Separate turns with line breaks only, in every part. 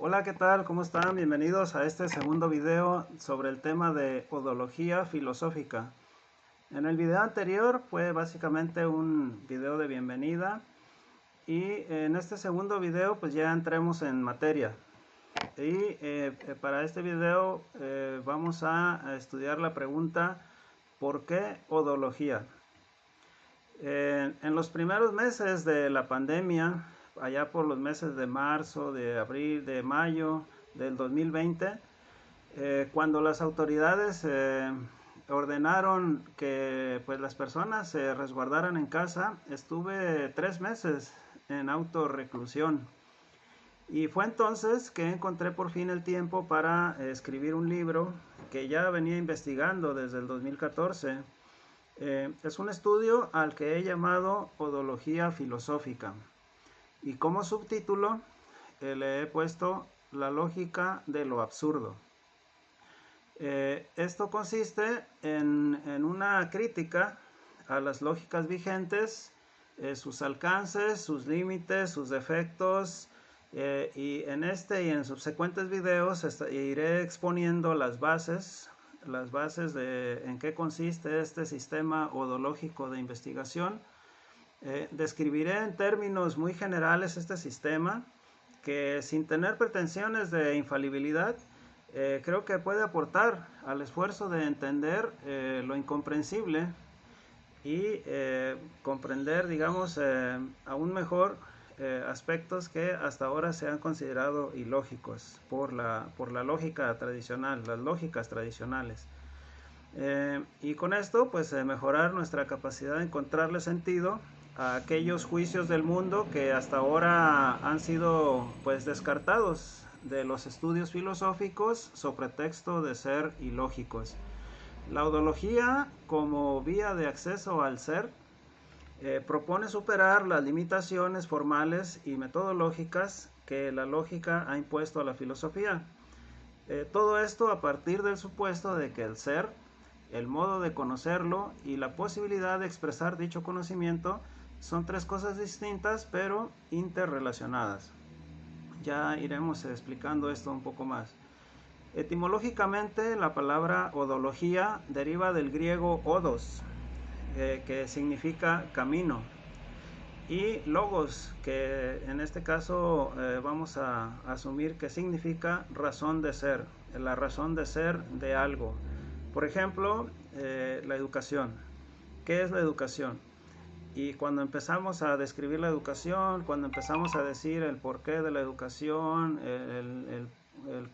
Hola, ¿qué tal? ¿Cómo están? Bienvenidos a este segundo video sobre el tema de odología filosófica. En el video anterior fue básicamente un video de bienvenida y en este segundo video pues ya entremos en materia. Y para este video vamos a estudiar la pregunta ¿por qué odología? En los primeros meses de la pandemia, allá por los meses de marzo, de abril, de mayo del 2020, cuando las autoridades ordenaron que pues, las personas se resguardaran en casa, estuve 3 meses en autorreclusión. Y fue entonces que encontré por fin el tiempo para escribir un libro que ya venía investigando desde el 2014. Es un estudio al que he llamado Odología Filosófica y como subtítulo le he puesto La lógica de lo absurdo. Esto consiste en una crítica a las lógicas vigentes, sus alcances, sus límites, sus defectos, y en este y en subsecuentes videos iré exponiendo las bases de en qué consiste este sistema odológico de investigación. Describiré en términos muy generales este sistema que sin tener pretensiones de infalibilidad creo que puede aportar al esfuerzo de entender lo incomprensible y comprender, digamos, aún mejor aspectos que hasta ahora se han considerado ilógicos por la lógica tradicional, las lógicas tradicionales. Y con esto, pues mejorar nuestra capacidad de encontrarle sentido a aquellos juicios del mundo que hasta ahora han sido pues descartados de los estudios filosóficos sobre pretexto de ser ilógicos. La odología como vía de acceso al ser propone superar las limitaciones formales y metodológicas que la lógica ha impuesto a la filosofía. Todo esto a partir del supuesto de que el ser, el modo de conocerlo y la posibilidad de expresar dicho conocimiento son tres cosas distintas pero interrelacionadas. Ya iremos explicando esto un poco más. Etimológicamente, la palabra odología deriva del griego odos, que significa camino, y logos, que en este caso vamos a asumir que significa razón de ser, la razón de ser de algo. Por ejemplo, la educación. ¿Qué es la educación? Y cuando empezamos a describir la educación, cuando empezamos a decir el porqué de la educación, el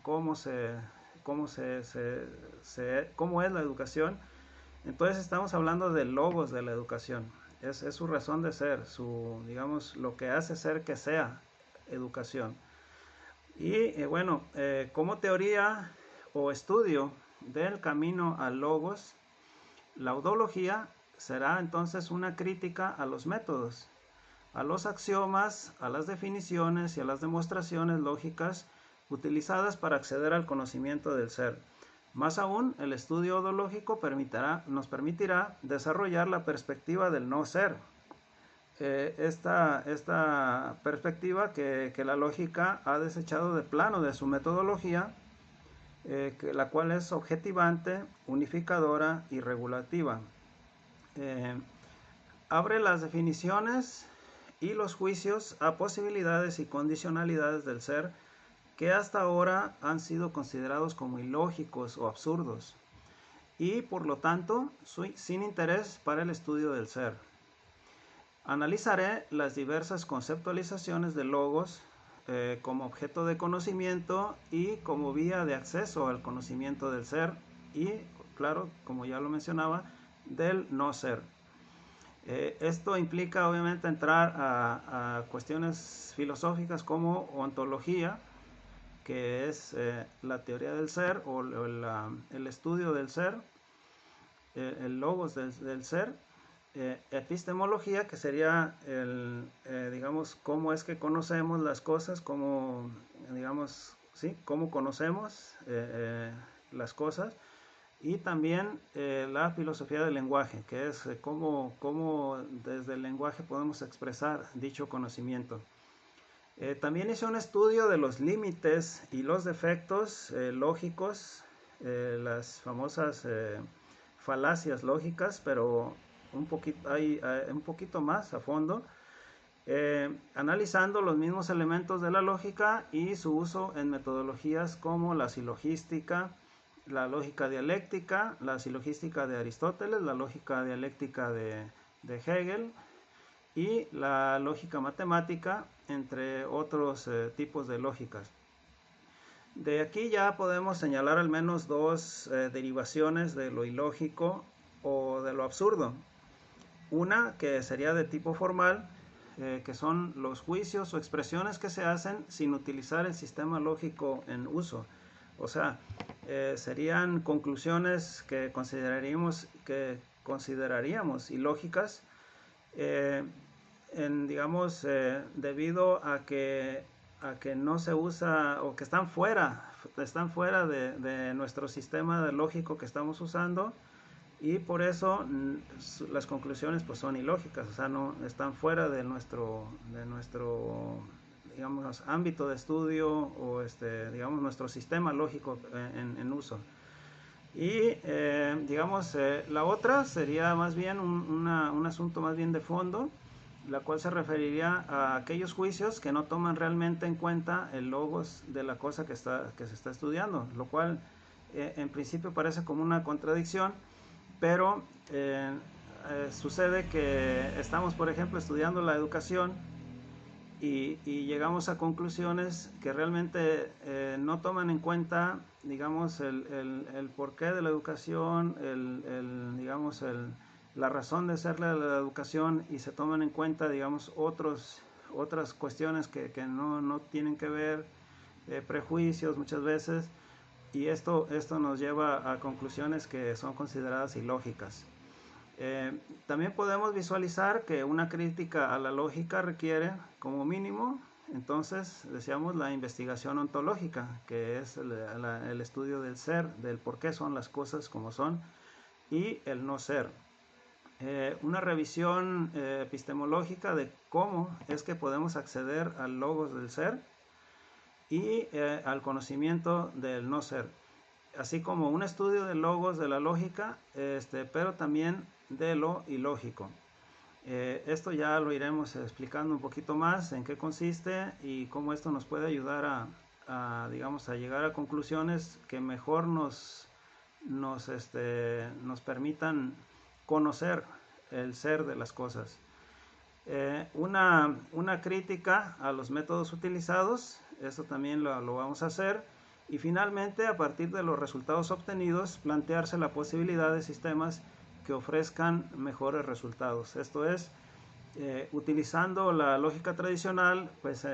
cómo es la educación, entonces estamos hablando de logos de la educación. Es su razón de ser, digamos, lo que hace ser que sea educación. Y bueno, como teoría o estudio del camino al logos, la odología será entonces una crítica a los métodos, a los axiomas, a las definiciones y a las demostraciones lógicas utilizadas para acceder al conocimiento del ser. Más aún, el estudio odológico nos permitirá desarrollar la perspectiva del no ser. Esta perspectiva que la lógica ha desechado de plano de su metodología, la cual es objetivante, unificadora y regulativa. Abre las definiciones y los juicios a posibilidades y condicionalidades del ser que hasta ahora han sido considerados como ilógicos o absurdos y por lo tanto sin interés para el estudio del ser. Analizaré las diversas conceptualizaciones de logos como objeto de conocimiento y como vía de acceso al conocimiento del ser y, claro, como ya lo mencionaba, del no ser. Esto implica obviamente entrar a cuestiones filosóficas como ontología, que es la teoría del ser o el estudio del ser, el logos del ser, epistemología, que sería digamos, cómo es que conocemos las cosas, cómo, digamos, ¿sí? Cómo conocemos las cosas, y también la filosofía del lenguaje, que es cómo desde el lenguaje podemos expresar dicho conocimiento. También hice un estudio de los límites y los defectos lógicos, las famosas falacias lógicas, pero un poquito más a fondo, analizando los mismos elementos de la lógica y su uso en metodologías como la silogística, la lógica dialéctica, la silogística de Aristóteles, la lógica dialéctica de Hegel y la lógica matemática, entre otros tipos de lógicas. De aquí ya podemos señalar al menos dos derivaciones de lo ilógico o de lo absurdo. Una que sería de tipo formal, que son los juicios o expresiones que se hacen sin utilizar el sistema lógico en uso. O sea, serían conclusiones que consideraríamos ilógicas, digamos, debido a que no se usa o que están fuera de nuestro sistema lógico que estamos usando, y por eso las conclusiones pues son ilógicas, o sea, no están fuera de nuestro digamos ámbito de estudio o digamos nuestro sistema lógico en uso. Y digamos la otra sería más bien un asunto más bien de fondo, la cual se referiría a aquellos juicios que no toman realmente en cuenta el logos de la cosa que se está estudiando, lo cual en principio parece como una contradicción, pero sucede que estamos, por ejemplo, estudiando la educación y llegamos a conclusiones que realmente no toman en cuenta, digamos, el porqué de la educación, digamos, la razón de ser de la educación, y se toman en cuenta, digamos, otras cuestiones que no tienen que ver, prejuicios muchas veces, y esto nos lleva a conclusiones que son consideradas ilógicas. También podemos visualizar que una crítica a la lógica requiere, como mínimo, entonces, decíamos, la investigación ontológica, que es el estudio del ser, del por qué son las cosas como son, y el no ser. Una revisión epistemológica de cómo es que podemos acceder al logos del ser y al conocimiento del no ser, así como un estudio de logos de la lógica, pero también de lo ilógico. Esto ya lo iremos explicando un poquito más en qué consiste y cómo esto nos puede ayudar digamos, a llegar a conclusiones que mejor nos permitan conocer el ser de las cosas. Una crítica a los métodos utilizados, esto también lo vamos a hacer. Y finalmente, a partir de los resultados obtenidos, plantearse la posibilidad de sistemas que ofrezcan mejores resultados. Esto es, utilizando la lógica tradicional, pues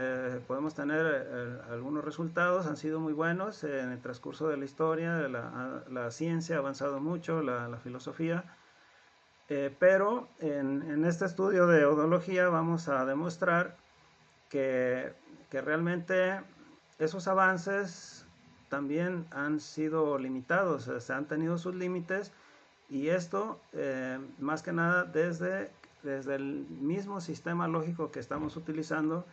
podemos tener algunos resultados, han sido muy buenos en el transcurso de la historia, la ciencia ha avanzado mucho, la filosofía, pero en este estudio de odología vamos a demostrar que realmente esos avances también han sido limitados, se han tenido sus límites, y esto más que nada desde el mismo sistema lógico que estamos utilizando,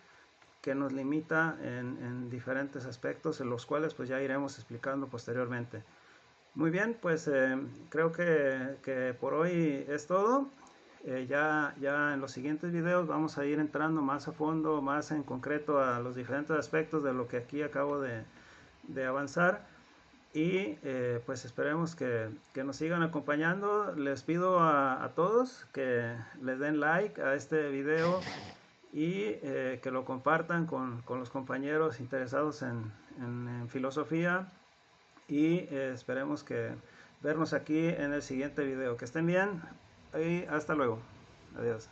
que nos limita en diferentes aspectos, en los cuales pues ya iremos explicando posteriormente. Muy bien, pues creo que por hoy es todo. Ya en los siguientes videos vamos a ir entrando más a fondo, más en concreto a los diferentes aspectos de lo que aquí acabo de avanzar, y pues esperemos que nos sigan acompañando. Les pido a todos que les den like a este video y que lo compartan con los compañeros interesados en filosofía, y esperemos que vernos aquí en el siguiente video. Que estén bien y hasta luego. Adiós.